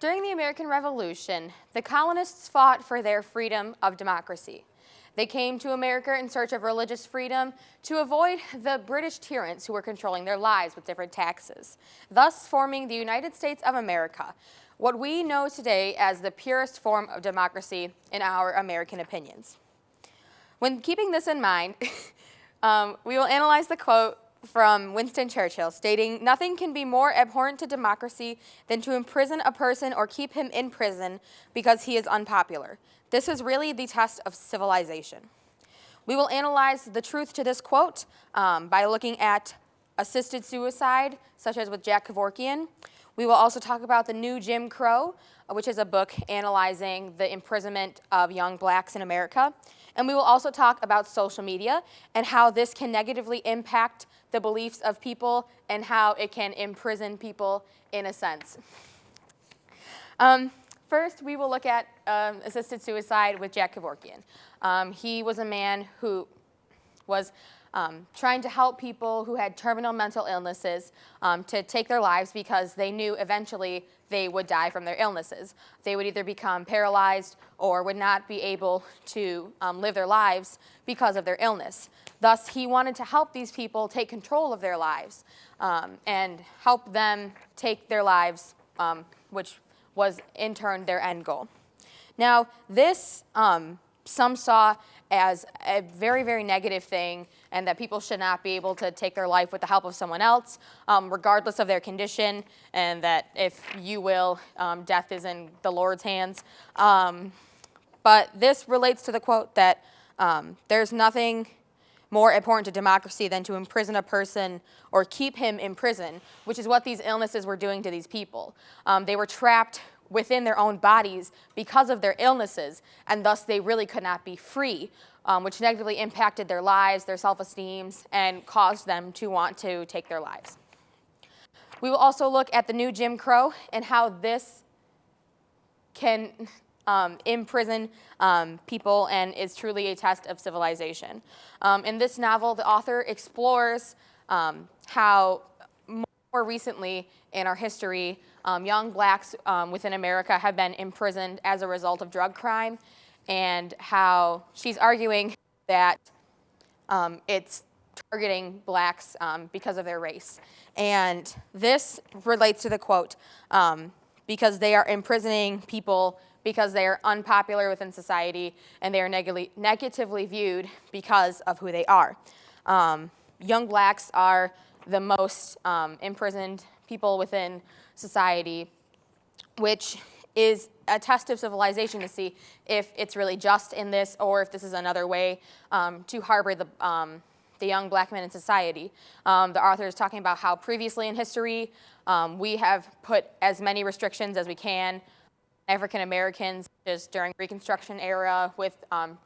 During the American Revolution, the colonists fought for their freedom of democracy. They came to America in search of religious freedom to avoid the British tyrants who were controlling their lives with different taxes, thus forming the United States of America, what we know today as the purest form of democracy in our American opinions. When keeping this in mind, we will analyze the quote from Winston Churchill stating, "Nothing can be more abhorrent to democracy than to imprison a person or keep him in prison because he is unpopular. This is really the test of civilization." We will analyze the truth to this quote by looking at assisted suicide, such as with Jack Kevorkian. We will also talk about the new Jim Crow, which is a book analyzing the imprisonment of young blacks in America. And we will also talk about social media and how this can negatively impact the beliefs of people and how it can imprison people in a sense. First, we will look at assisted suicide with Jack Kevorkian. He was a man who was trying to help people who had terminal mental illnesses to take their lives because they knew eventually they would die from their illnesses. They would either become paralyzed or would not be able to live their lives because of their illness. Thus, he wanted to help these people take control of their lives and help them take their lives, which was in turn their end goal. Now, this some saw as a very, very negative thing, and that people should not be able to take their life with the help of someone else, regardless of their condition, and that if you will, death is in the Lord's hands. But this relates to the quote that there's nothing more abhorrent to democracy than to imprison a person or keep him in prison, which is what these illnesses were doing to these people. They were trapped within their own bodies because of their illnesses, and thus they really could not be free, which negatively impacted their lives, their self-esteems, and caused them to want to take their lives. We will also look at the new Jim Crow and how this can imprison people and is truly a test of civilization. In this novel, the author explores how more recently in our history, young blacks within America have been imprisoned as a result of drug crime, and how she's arguing that it's targeting blacks because of their race. And this relates to the quote, because they are imprisoning people because they are unpopular within society and they are negatively viewed because of who they are. Young blacks are the most imprisoned people within society, which is a test of civilization to see if it's really just in this or if this is another way to harbor the young black men in society. The author is talking about how previously in history we have put as many restrictions as we can African Americans just during Reconstruction era with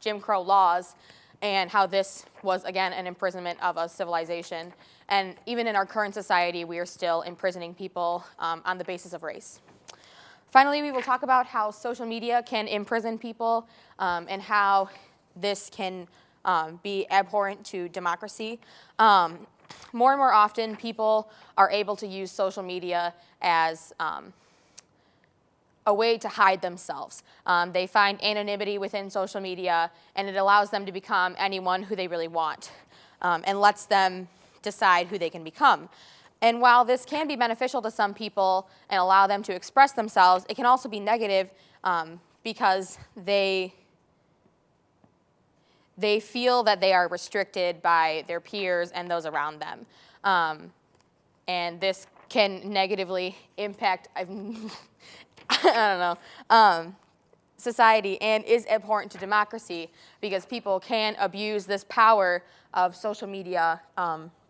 Jim Crow laws, and how this was, again, an imprisonment of a civilization. And even in our current society, we are still imprisoning people on the basis of race. Finally, we will talk about how social media can imprison people and how this can be abhorrent to democracy. More and more often, people are able to use social media as a way to hide themselves. They find anonymity within social media, and it allows them to become anyone who they really want and lets them decide who they can become. And while this can be beneficial to some people and allow them to express themselves, it can also be negative because they feel that they are restricted by their peers and those around them. And this can negatively impact, I don't know, society, and is abhorrent to democracy because people can abuse this power of social media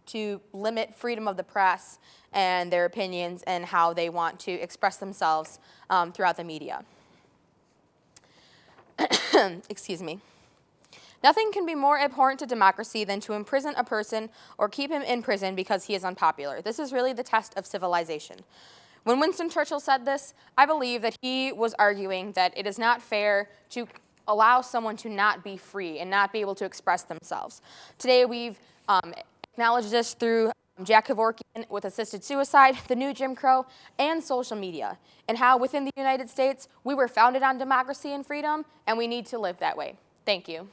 to limit freedom of the press and their opinions and how they want to express themselves throughout the media. Excuse me. Nothing can be more abhorrent to democracy than to imprison a person or keep him in prison because he is unpopular. This is really the test of civilization. When Winston Churchill said this, I believe that he was arguing that it is not fair to allow someone to not be free and not be able to express themselves. Today we've acknowledged this through Jack Kevorkian with assisted suicide, the new Jim Crow, and social media, and how within the United States we were founded on democracy and freedom, and we need to live that way. Thank you.